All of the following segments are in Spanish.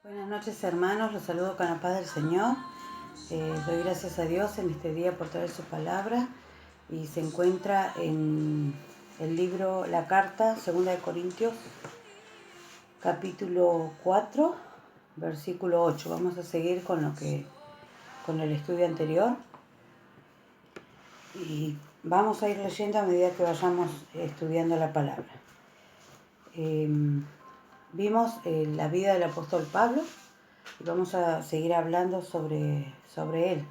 Buenas noches, hermanos, los saludo con la paz del Señor. Doy gracias a Dios en este día por traer su palabra y se encuentra en el libro, la carta 2 Corintios, capítulo 4, versículo 8. Vamos a seguir con el estudio anterior y vamos a ir leyendo a medida que vayamos estudiando la palabra. Vimos la vida del apóstol Pablo y vamos a seguir hablando sobre él.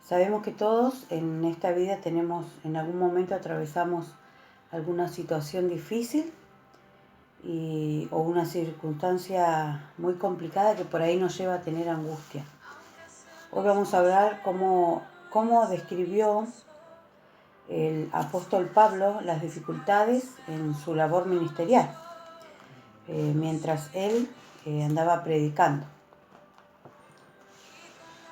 Sabemos que todos en esta vida en algún momento atravesamos alguna situación difícil o una circunstancia muy complicada que por ahí nos lleva a tener angustia. Hoy vamos a hablar cómo describió el apóstol Pablo las dificultades en su labor ministerial, mientras él andaba predicando.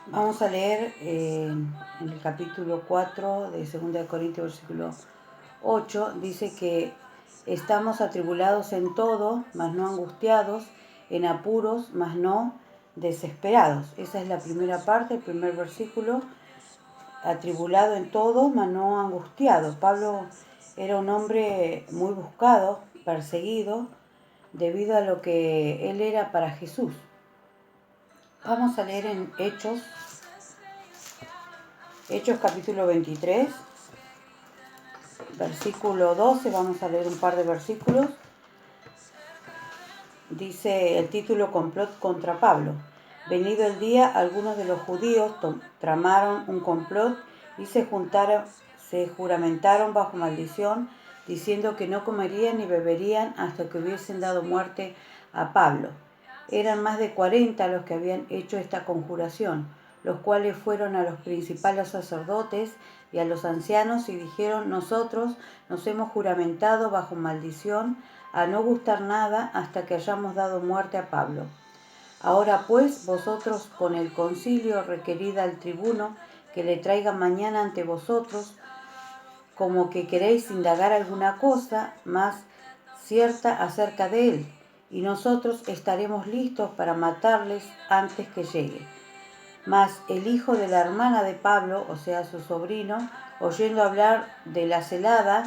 Vamos a leer en el capítulo 4 de 2 Corintios, versículo 8, dice que estamos atribulados en todo, mas no angustiados, en apuros, mas no desesperados. Esa es la primera parte, el primer versículo, atribulado en todo, mas no angustiado. Pablo era un hombre muy buscado, perseguido, debido a lo que él era para Jesús. Vamos a leer en Hechos capítulo 23, versículo 12, vamos a leer un par de versículos. Dice el título: Complot contra Pablo. Venido el día, algunos de los judíos tramaron un complot y se juramentaron bajo maldición, diciendo que no comerían ni beberían hasta que hubiesen dado muerte a Pablo. Eran más de 40 los que habían hecho esta conjuración, los cuales fueron a los principales sacerdotes y a los ancianos y dijeron: nosotros nos hemos juramentado bajo maldición a no gustar nada hasta que hayamos dado muerte a Pablo. Ahora pues, vosotros con el concilio requerid al tribuno que le traiga mañana ante vosotros, como que queréis indagar alguna cosa más cierta acerca de él, y nosotros estaremos listos para matarles antes que llegue. Mas el hijo de la hermana de Pablo, o sea, su sobrino, oyendo hablar de la celada,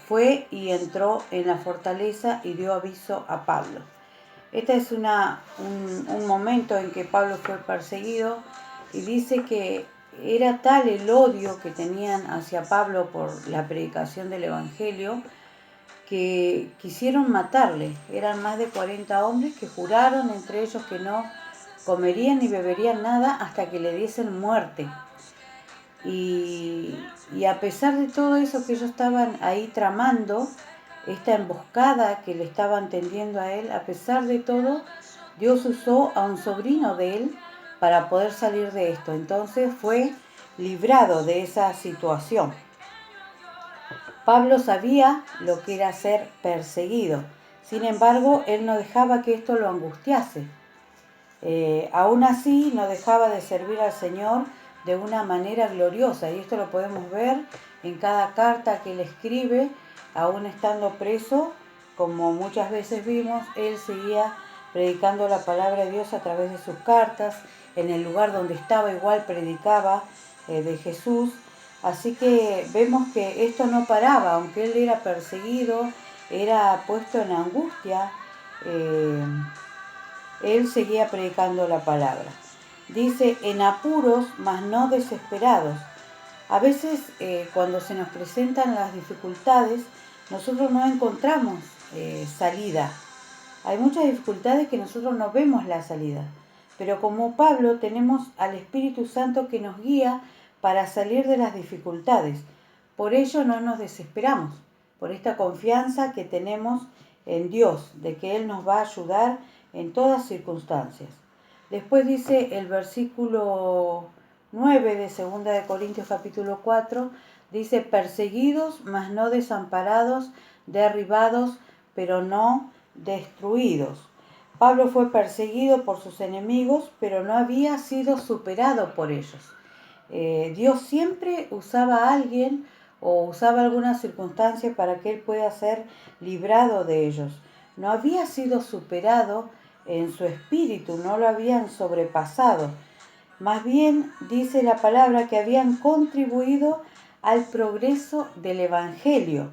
fue y entró en la fortaleza y dio aviso a Pablo. Este es un momento en que Pablo fue perseguido y dice que era tal el odio que tenían hacia Pablo por la predicación del Evangelio que quisieron matarle. Eran más de 40 hombres que juraron entre ellos que no comerían ni beberían nada hasta que le diesen muerte. Y a pesar de todo eso que ellos estaban ahí tramando, esta emboscada que le estaban tendiendo a él, a pesar de todo, Dios usó a un sobrino de él para poder salir de esto. Entonces fue librado de esa situación. Pablo sabía lo que era ser perseguido. Sin embargo, él no dejaba que esto lo angustiase. Aún así, no dejaba de servir al Señor de una manera gloriosa. Y esto lo podemos ver en cada carta que él escribe, aún estando preso. Como muchas veces vimos, él seguía predicando la palabra de Dios a través de sus cartas. En el lugar donde estaba igual predicaba de Jesús. Así que vemos que esto no paraba, aunque él era perseguido, era puesto en angustia, él seguía predicando la palabra. Dice: en apuros, mas no desesperados. A veces cuando se nos presentan las dificultades, nosotros no encontramos salida. Hay muchas dificultades que nosotros no vemos la salida. Pero como Pablo tenemos al Espíritu Santo que nos guía para salir de las dificultades. Por ello no nos desesperamos, por esta confianza que tenemos en Dios, de que Él nos va a ayudar en todas circunstancias. Después dice el versículo 9 de 2 Corintios capítulo 4, dice: perseguidos, mas no desamparados, derribados, pero no destruidos. Pablo fue perseguido por sus enemigos, pero no había sido superado por ellos. Dios siempre usaba a alguien o usaba alguna circunstancia para que él pueda ser librado de ellos. No había sido superado en su espíritu, no lo habían sobrepasado. Más bien dice la palabra que habían contribuido al progreso del Evangelio.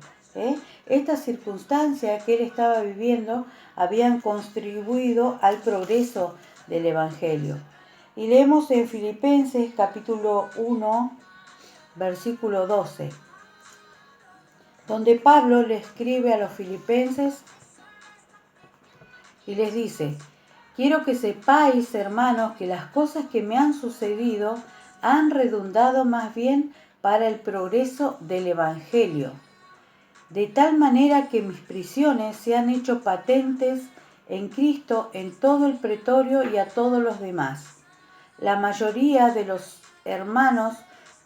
Estas circunstancias que él estaba viviendo habían contribuido al progreso del Evangelio. Y leemos en Filipenses capítulo 1, versículo 12, donde Pablo le escribe a los filipenses y les dice: quiero que sepáis, hermanos, que las cosas que me han sucedido han redundado más bien para el progreso del Evangelio, de tal manera que mis prisiones se han hecho patentes en Cristo en todo el pretorio y a todos los demás. La mayoría de los hermanos,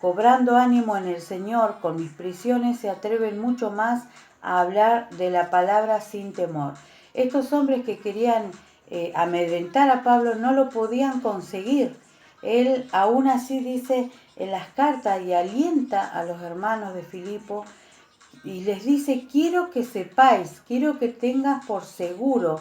cobrando ánimo en el Señor con mis prisiones, se atreven mucho más a hablar de la palabra sin temor. Estos hombres que querían amedrentar a Pablo no lo podían conseguir. Él aún así dice en las cartas y alienta a los hermanos de Filipo y les dice: quiero que sepáis, quiero que tengas por seguro,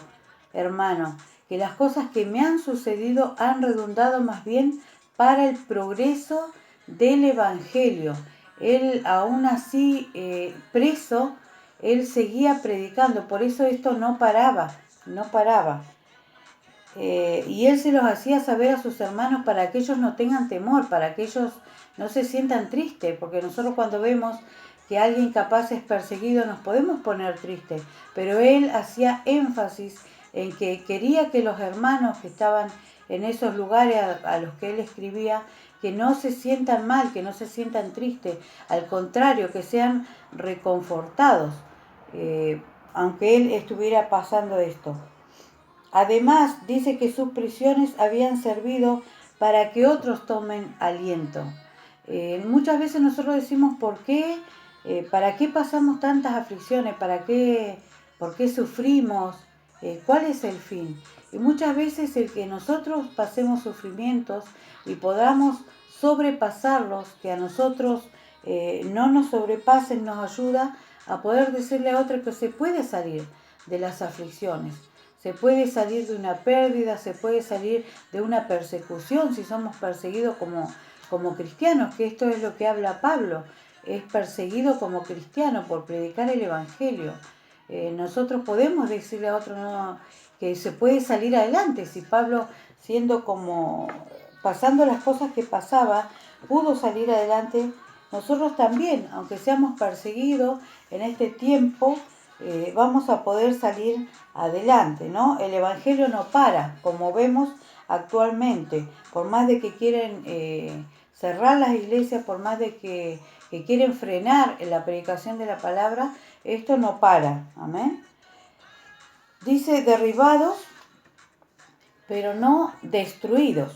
hermano, que las cosas que me han sucedido han redundado más bien para el progreso del Evangelio. Él aún así preso, él seguía predicando, por eso esto no paraba. Y él se los hacía saber a sus hermanos para que ellos no tengan temor, para que ellos no se sientan tristes, porque nosotros cuando vemos que alguien capaz es perseguido nos podemos poner tristes, pero él hacía énfasis en que quería que los hermanos que estaban en esos lugares a los que él escribía, que no se sientan mal, que no se sientan tristes, al contrario, que sean reconfortados, aunque él estuviera pasando esto. Además, dice que sus prisiones habían servido para que otros tomen aliento. Muchas veces nosotros decimos: ¿por qué? ¿Para qué pasamos tantas aflicciones? ¿Por qué sufrimos? ¿Cuál es el fin? Y muchas veces el que nosotros pasemos sufrimientos y podamos sobrepasarlos, que a nosotros no nos sobrepasen, nos ayuda a poder decirle a otro que se puede salir de las aflicciones. Se puede salir de una pérdida, se puede salir de una persecución si somos perseguidos como cristianos, que esto es lo que habla Pablo, es perseguido como cristiano por predicar el Evangelio. Nosotros podemos decirle a otro que se puede salir adelante. Si Pablo, pasando las cosas que pasaba, pudo salir adelante, nosotros también, aunque seamos perseguidos en este tiempo, vamos a poder salir adelante, ¿no? El Evangelio no para, como vemos actualmente, por más de que quieren cerrar las iglesias, por más de que quieren frenar la predicación de la palabra, esto no para, amén. Dice: derribados, pero no destruidos.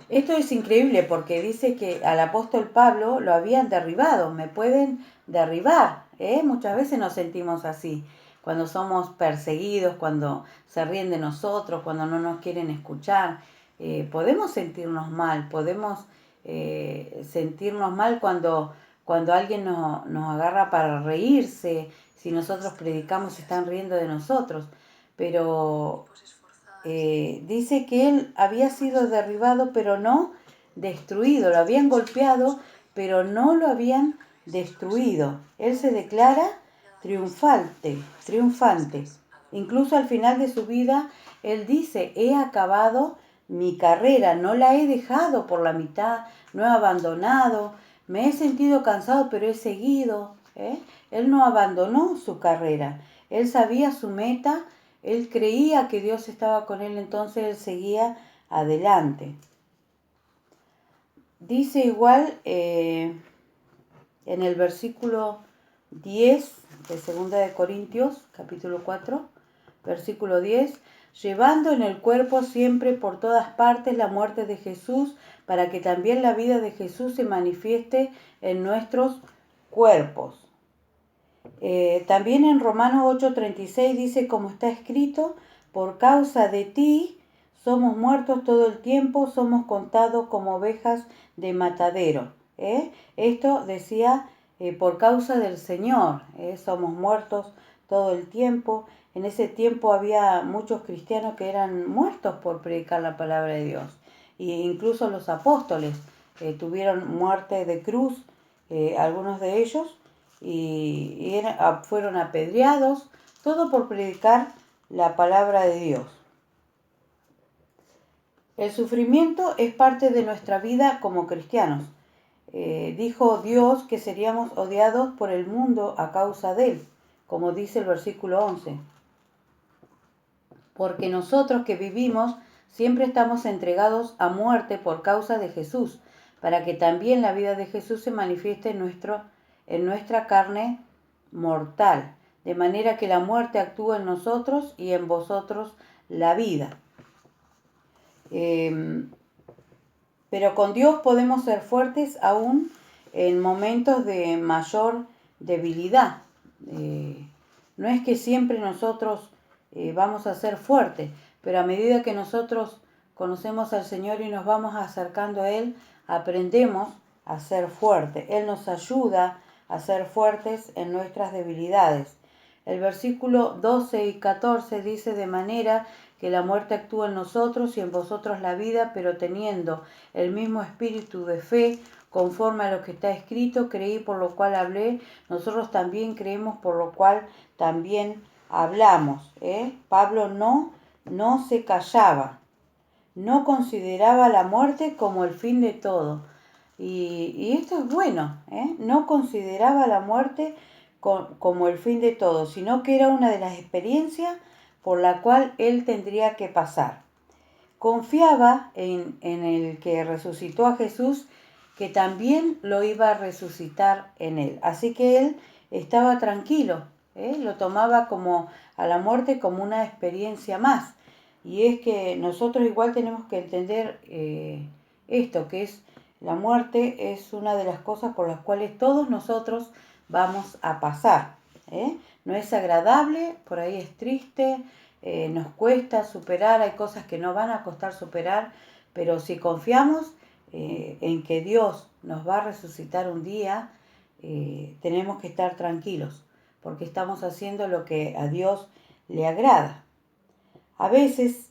Esto es increíble porque dice que al apóstol Pablo lo habían derribado. Me pueden derribar, Muchas veces nos sentimos así, cuando somos perseguidos, cuando se ríen de nosotros, cuando no nos quieren escuchar. Podemos sentirnos mal, sentirnos mal cuando alguien nos agarra para reírse, si nosotros predicamos se están riendo de nosotros. Pero dice que él había sido derribado, pero no destruido. Lo habían golpeado, pero no lo habían destruido. Él se declara triunfante. Incluso al final de su vida, él dice: he acabado mi carrera, no la he dejado por la mitad, no he abandonado, me he sentido cansado, pero he seguido. Él no abandonó su carrera, él sabía su meta. Él creía que Dios estaba con él, entonces él seguía adelante. Dice igual en el versículo 10 de 2 de Corintios, capítulo 4, versículo 10, llevando en el cuerpo siempre por todas partes la muerte de Jesús, para que también la vida de Jesús se manifieste en nuestros cuerpos. También en Romanos 8:36 dice: como está escrito, por causa de ti somos muertos todo el tiempo, somos contados como ovejas de matadero. Esto decía por causa del Señor, somos muertos todo el tiempo. En ese tiempo había muchos cristianos que eran muertos por predicar la palabra de Dios. E incluso los apóstoles tuvieron muerte de cruz, algunos de ellos, y fueron apedreados, todo por predicar la palabra de Dios. El sufrimiento es parte de nuestra vida como cristianos. Dijo Dios que seríamos odiados por el mundo a causa de él, como dice el versículo 11. Porque nosotros que vivimos siempre estamos entregados a muerte por causa de Jesús, para que también la vida de Jesús se manifieste en nuestra carne mortal, de manera que la muerte actúe en nosotros y en vosotros la vida. Pero con Dios podemos ser fuertes aún en momentos de mayor debilidad. No es que siempre nosotros vamos a ser fuertes, pero a medida que nosotros conocemos al Señor y nos vamos acercando a Él, aprendemos a ser fuertes. Él nos ayuda a ser fuertes en nuestras debilidades. El versículo 12 y 14 dice: de manera que la muerte actúa en nosotros y en vosotros la vida, pero teniendo el mismo espíritu de fe, conforme a lo que está escrito, creí por lo cual hablé, nosotros también creemos por lo cual también hablamos. Pablo no se callaba, no consideraba la muerte como el fin de todo. Y esto es bueno, no consideraba la muerte como el fin de todo, sino que era una de las experiencias por la cual él tendría que pasar. Confiaba en el que resucitó a Jesús, que también lo iba a resucitar en él. Así que él estaba tranquilo, lo tomaba como a la muerte como una experiencia más. Y es que nosotros igual tenemos que entender esto, que es la muerte es una de las cosas por las cuales todos nosotros vamos a pasar. No es agradable, por ahí es triste, nos cuesta superar, hay cosas que no van a costar superar, pero si confiamos en que Dios nos va a resucitar un día, tenemos que estar tranquilos, porque estamos haciendo lo que a Dios le agrada. A veces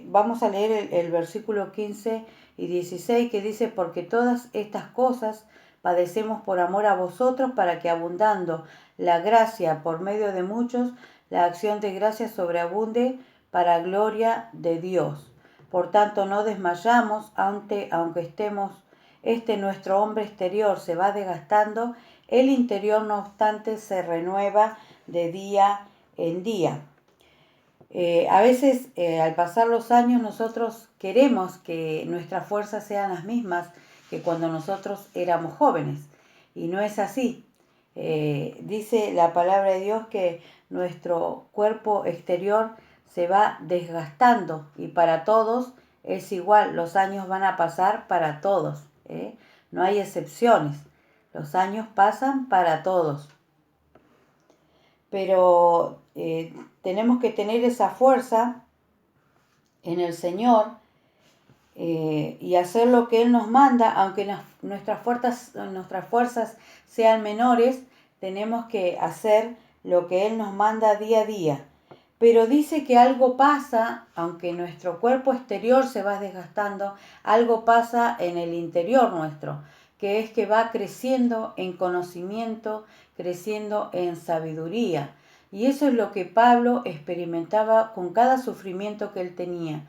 vamos a leer el versículo 15 y 16 que dice: porque todas estas cosas padecemos por amor a vosotros, para que abundando la gracia por medio de muchos, la acción de gracia sobreabunde para gloria de Dios. Por tanto, no desmayamos, aunque nuestro hombre exterior se va desgastando, el interior no obstante se renueva de día en día. A veces, al pasar los años, nosotros queremos que nuestras fuerzas sean las mismas que cuando nosotros éramos jóvenes. Y no es así. Dice la palabra de Dios que nuestro cuerpo exterior se va desgastando, y para todos es igual. Los años van a pasar para todos. No hay excepciones. Los años pasan para todos. Pero tenemos que tener esa fuerza en el Señor y hacer lo que Él nos manda, aunque nuestras fuerzas sean menores, tenemos que hacer lo que Él nos manda día a día. Pero dice que algo pasa, aunque nuestro cuerpo exterior se va desgastando, algo pasa en el interior nuestro, que es que va creciendo en conocimiento, creciendo en sabiduría. Y eso es lo que Pablo experimentaba con cada sufrimiento que él tenía.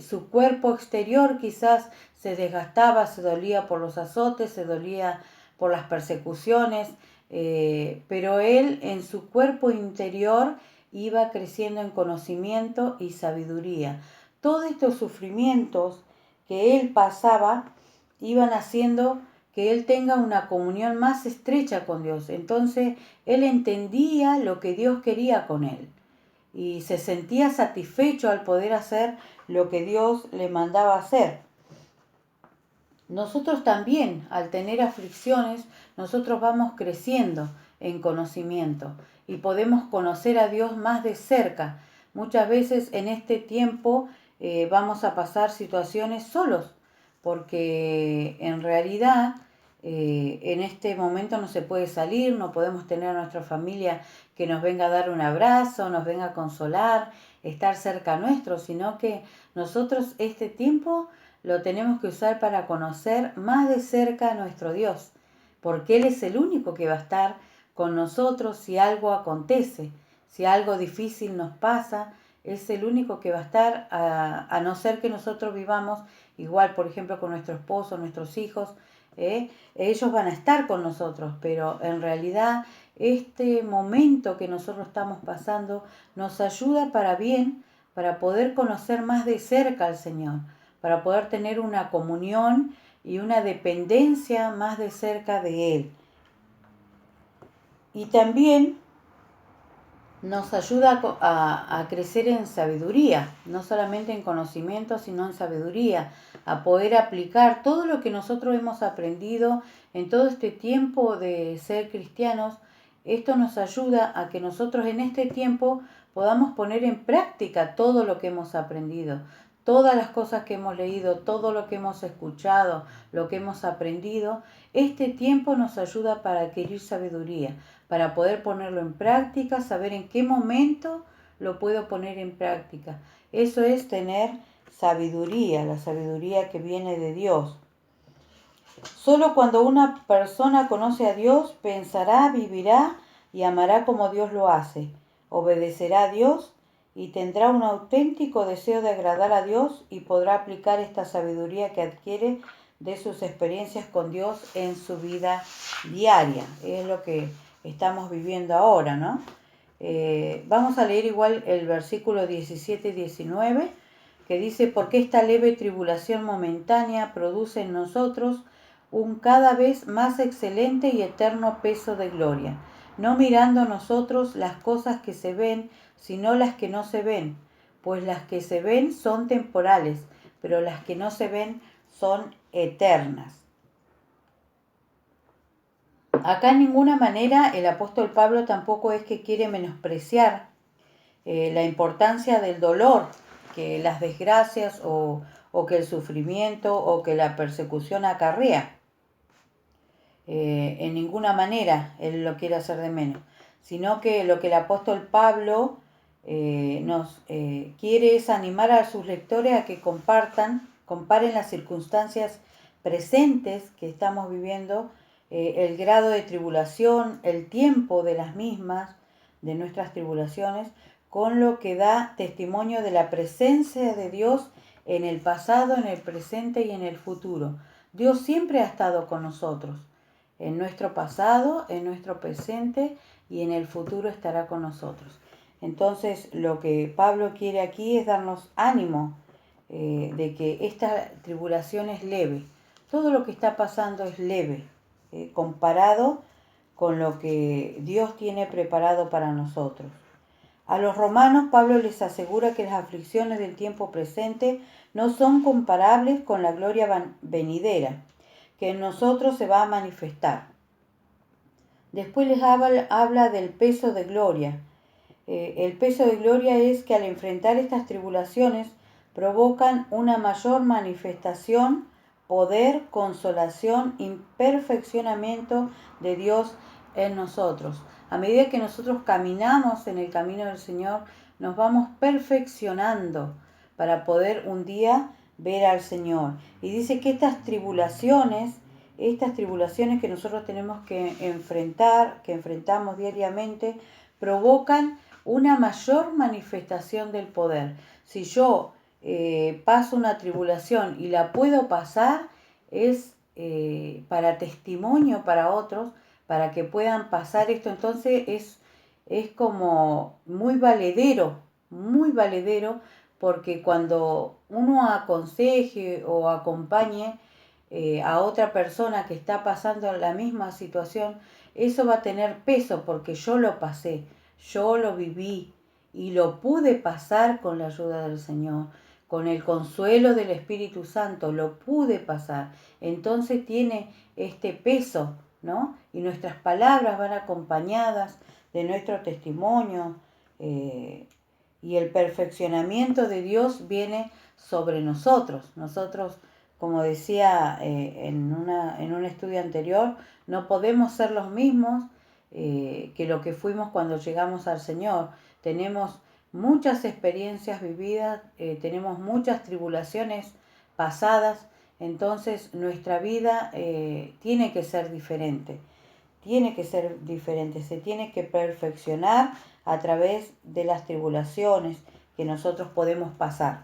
Su cuerpo exterior quizás se desgastaba, se dolía por los azotes, se dolía por las persecuciones, pero él en su cuerpo interior iba creciendo en conocimiento y sabiduría. Todos estos sufrimientos que él pasaba iban haciendo que él tenga una comunión más estrecha con Dios. Entonces él entendía lo que Dios quería con él y se sentía satisfecho al poder hacer lo que Dios le mandaba hacer. Nosotros también, al tener aflicciones, nosotros vamos creciendo en conocimiento y podemos conocer a Dios más de cerca. Muchas veces en este tiempo vamos a pasar situaciones solos, porque en realidad En este momento no se puede salir, no podemos tener a nuestra familia que nos venga a dar un abrazo, nos venga a consolar, estar cerca nuestro, sino que nosotros este tiempo lo tenemos que usar para conocer más de cerca a nuestro Dios, porque Él es el único que va a estar con nosotros si algo acontece, si algo difícil nos pasa, es el único que va a estar, a no ser que nosotros vivamos igual, por ejemplo, con nuestro esposo, nuestros hijos, ellos van a estar con nosotros, pero en realidad este momento que nosotros estamos pasando nos ayuda para bien, para poder conocer más de cerca al Señor, para poder tener una comunión y una dependencia más de cerca de Él. Y también nos ayuda a crecer en sabiduría, no solamente en conocimiento, sino en sabiduría, a poder aplicar todo lo que nosotros hemos aprendido en todo este tiempo de ser cristianos. Esto nos ayuda a que nosotros en este tiempo podamos poner en práctica todo lo que hemos aprendido, todas las cosas que hemos leído, todo lo que hemos escuchado, lo que hemos aprendido. Este tiempo nos ayuda para adquirir sabiduría, para poder ponerlo en práctica, saber en qué momento lo puedo poner en práctica. Eso es tener sabiduría, la sabiduría que viene de Dios. Solo cuando una persona conoce a Dios, pensará, vivirá y amará como Dios lo hace. Obedecerá a Dios y tendrá un auténtico deseo de agradar a Dios y podrá aplicar esta sabiduría que adquiere de sus experiencias con Dios en su vida diaria. Es lo que estamos viviendo ahora, ¿no? Vamos a leer igual el versículo 17 y 19, que dice: porque esta leve tribulación momentánea produce en nosotros un cada vez más excelente y eterno peso de gloria, no mirando nosotros las cosas que se ven, sino las que no se ven, pues las que se ven son temporales, pero las que no se ven son eternas. Acá en ninguna manera el apóstol Pablo tampoco es que quiere menospreciar la importancia del dolor, que las desgracias o que el sufrimiento o que la persecución acarrea. En ninguna manera él lo quiere hacer de menos, sino que lo que el apóstol Pablo nos quiere es animar a sus lectores a que comparen las circunstancias presentes que estamos viviendo, el grado de tribulación, el tiempo de las mismas, de nuestras tribulaciones, con lo que da testimonio de la presencia de Dios en el pasado, en el presente y en el futuro. Dios siempre ha estado con nosotros. En nuestro pasado, en nuestro presente y en el futuro estará con nosotros. Entonces, lo que Pablo quiere aquí es darnos ánimo de que esta tribulación es leve. Todo lo que está pasando es leve, comparado con lo que Dios tiene preparado para nosotros. A los romanos, Pablo les asegura que las aflicciones del tiempo presente no son comparables con la gloria venidera, que en nosotros se va a manifestar. Después les habla del peso de gloria. El peso de gloria es que al enfrentar estas tribulaciones provocan una mayor manifestación, poder, consolación y perfeccionamiento de Dios en nosotros. A medida que nosotros caminamos en el camino del Señor, nos vamos perfeccionando para poder un día ver al Señor. Y dice que estas tribulaciones que nosotros tenemos que enfrentar, que enfrentamos diariamente, provocan una mayor manifestación del poder. Si yo paso una tribulación y la puedo pasar, es para testimonio para otros, para que puedan pasar esto. Entonces es como muy valedero, porque cuando uno aconseje o acompañe a otra persona que está pasando la misma situación, eso va a tener peso porque yo lo pasé, yo lo viví y lo pude pasar con la ayuda del Señor, con el consuelo del Espíritu Santo, lo pude pasar. Entonces tiene este peso, ¿no? Y nuestras palabras van acompañadas de nuestro testimonio, y el perfeccionamiento de Dios viene sobre nosotros. Nosotros como decía en un estudio anterior, no podemos ser los mismos que lo que fuimos cuando llegamos al Señor. Tenemos muchas experiencias vividas, tenemos muchas tribulaciones pasadas, entonces nuestra vida tiene que ser diferente. Tiene que ser diferente, se tiene que perfeccionar a través de las tribulaciones que nosotros podemos pasar.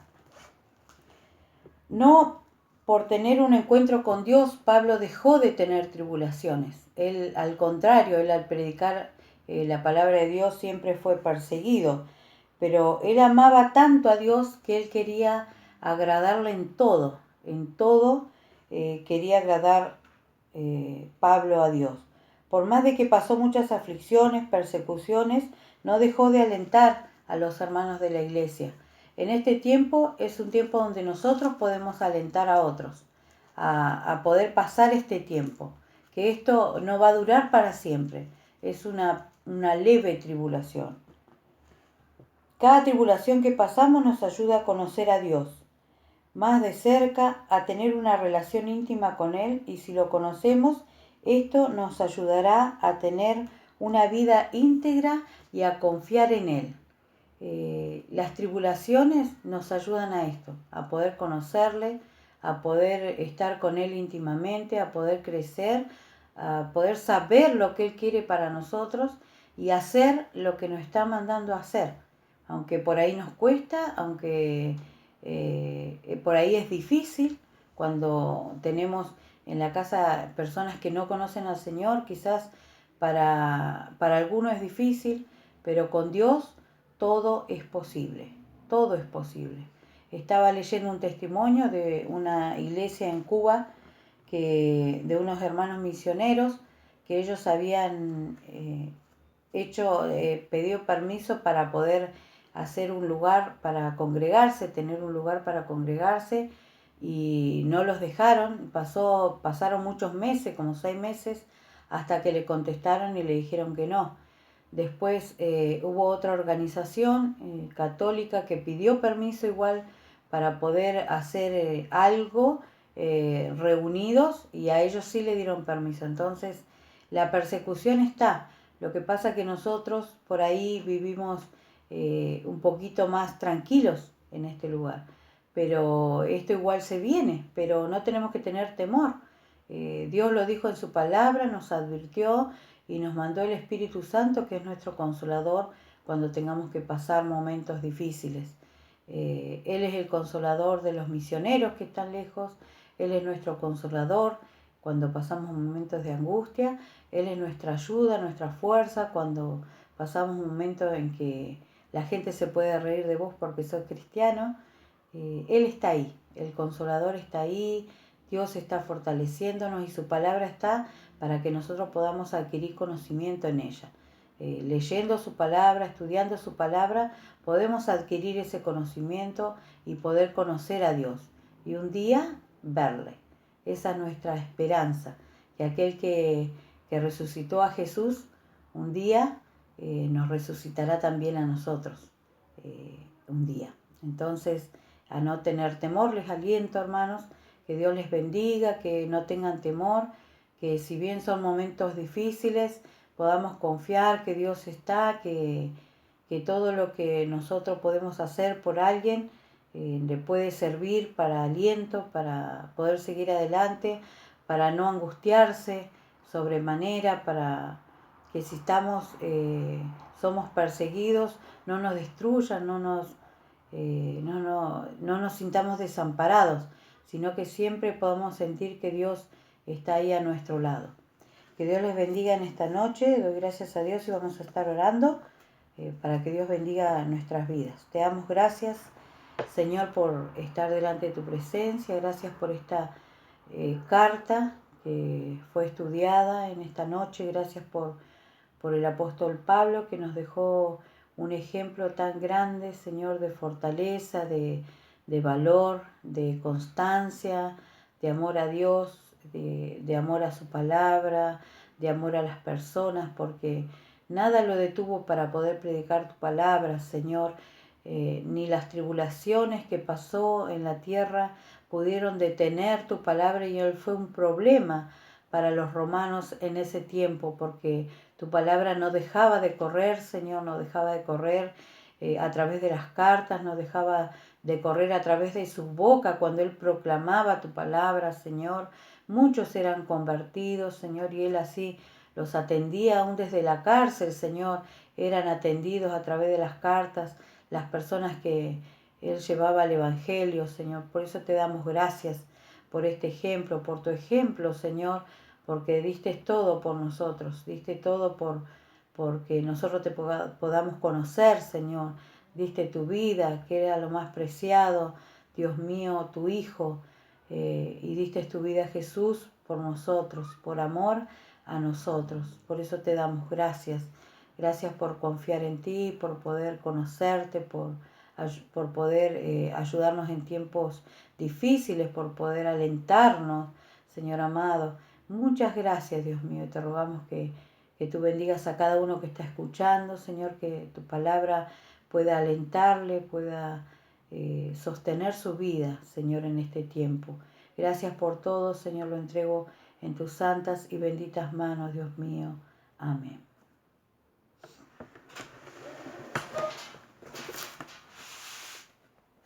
No por tener un encuentro con Dios, Pablo dejó de tener tribulaciones. Él, al contrario, él al predicar la palabra de Dios siempre fue perseguido, pero él amaba tanto a Dios que él quería agradarle en todo quería agradar Pablo a Dios. Por más de que pasó muchas aflicciones, persecuciones, no dejó de alentar a los hermanos de la iglesia. En este tiempo es un tiempo donde nosotros podemos alentar a otros a poder pasar este tiempo, que esto no va a durar para siempre, es una leve tribulación. Cada tribulación que pasamos nos ayuda a conocer a Dios más de cerca, a tener una relación íntima con Él, y si lo conocemos, esto nos ayudará a tener una vida íntegra y a confiar en Él. Las tribulaciones nos ayudan a esto, a poder conocerle, a poder estar con Él íntimamente, a poder crecer, a poder saber lo que Él quiere para nosotros y hacer lo que nos está mandando a hacer. Aunque por ahí nos cuesta, aunque por ahí es difícil, cuando tenemos en la casa personas que no conocen al Señor, quizás para algunos es difícil, pero con Dios todo es posible, todo es posible. Estaba leyendo un testimonio de una iglesia en Cuba, de unos hermanos misioneros, que ellos habían pedido permiso para poder hacer un lugar para congregarse, tener un lugar para congregarse, y no los dejaron. Pasaron muchos meses, como 6 meses, hasta que le contestaron y le dijeron que no. Después hubo otra organización católica que pidió permiso igual para poder hacer algo reunidos, y a ellos sí le dieron permiso. Entonces la persecución está. Lo que pasa que nosotros por ahí vivimos un poquito más tranquilos en este lugar, pero esto igual se viene, pero no tenemos que tener temor. Dios lo dijo en su palabra, nos advirtió y nos mandó el Espíritu Santo, que es nuestro consolador cuando tengamos que pasar momentos difíciles. Él es el consolador de los misioneros que están lejos, Él es nuestro consolador cuando pasamos momentos de angustia, Él es nuestra ayuda, nuestra fuerza cuando pasamos momentos en que la gente se puede reír de vos porque sos cristiano. Él está ahí, el consolador está ahí, Dios está fortaleciéndonos y su palabra está para que nosotros podamos adquirir conocimiento en ella. Leyendo su palabra, estudiando su palabra, podemos adquirir ese conocimiento y poder conocer a Dios y un día verle. Esa es nuestra esperanza, que aquel que resucitó a Jesús un día nos resucitará también a nosotros un día. Entonces, a no tener temor, les aliento, hermanos, que Dios les bendiga, que no tengan temor, que si bien son momentos difíciles, podamos confiar que Dios está, que todo lo que nosotros podemos hacer por alguien le puede servir para aliento, para poder seguir adelante, para no angustiarse sobremanera, para que si somos perseguidos, no nos destruyan, no nos sintamos desamparados, sino que siempre podamos sentir que Dios está ahí a nuestro lado. Que Dios les bendiga en esta noche. Doy gracias a Dios y vamos a estar orando para que Dios bendiga nuestras vidas. Te damos gracias, Señor, por estar delante de tu presencia. Gracias por esta carta que fue estudiada en esta noche. Gracias por el apóstol Pablo, que nos dejó un ejemplo tan grande, Señor, de fortaleza, de valor, de constancia, de amor a Dios, de amor a su palabra, de amor a las personas, porque nada lo detuvo para poder predicar tu palabra, Señor, ni las tribulaciones que pasó en la tierra pudieron detener tu palabra y él fue un problema para los romanos en ese tiempo, porque tu palabra no dejaba de correr, Señor, no dejaba de correr a través de las cartas, no dejaba de correr a través de su boca cuando él proclamaba tu palabra, Señor. Muchos eran convertidos, Señor, y él así los atendía aún desde la cárcel, Señor. Eran atendidos a través de las cartas, las personas que él llevaba al Evangelio, Señor. Por eso te damos gracias por este ejemplo, por tu ejemplo, Señor, porque diste todo por nosotros, diste todo porque nosotros te podamos conocer, Señor. Diste tu vida, que era lo más preciado, Dios mío, tu Hijo, y diste tu vida, Jesús, por nosotros, por amor a nosotros. Por eso te damos gracias. Gracias por confiar en ti, por poder conocerte, por poder ayudarnos en tiempos difíciles, por poder alentarnos, Señor amado. Muchas gracias, Dios mío. Te rogamos que tú bendigas a cada uno que está escuchando, Señor, que tu palabra pueda alentarle, pueda sostener su vida, Señor, en este tiempo. Gracias por todo, Señor, lo entrego en tus santas y benditas manos, Dios mío. Amén.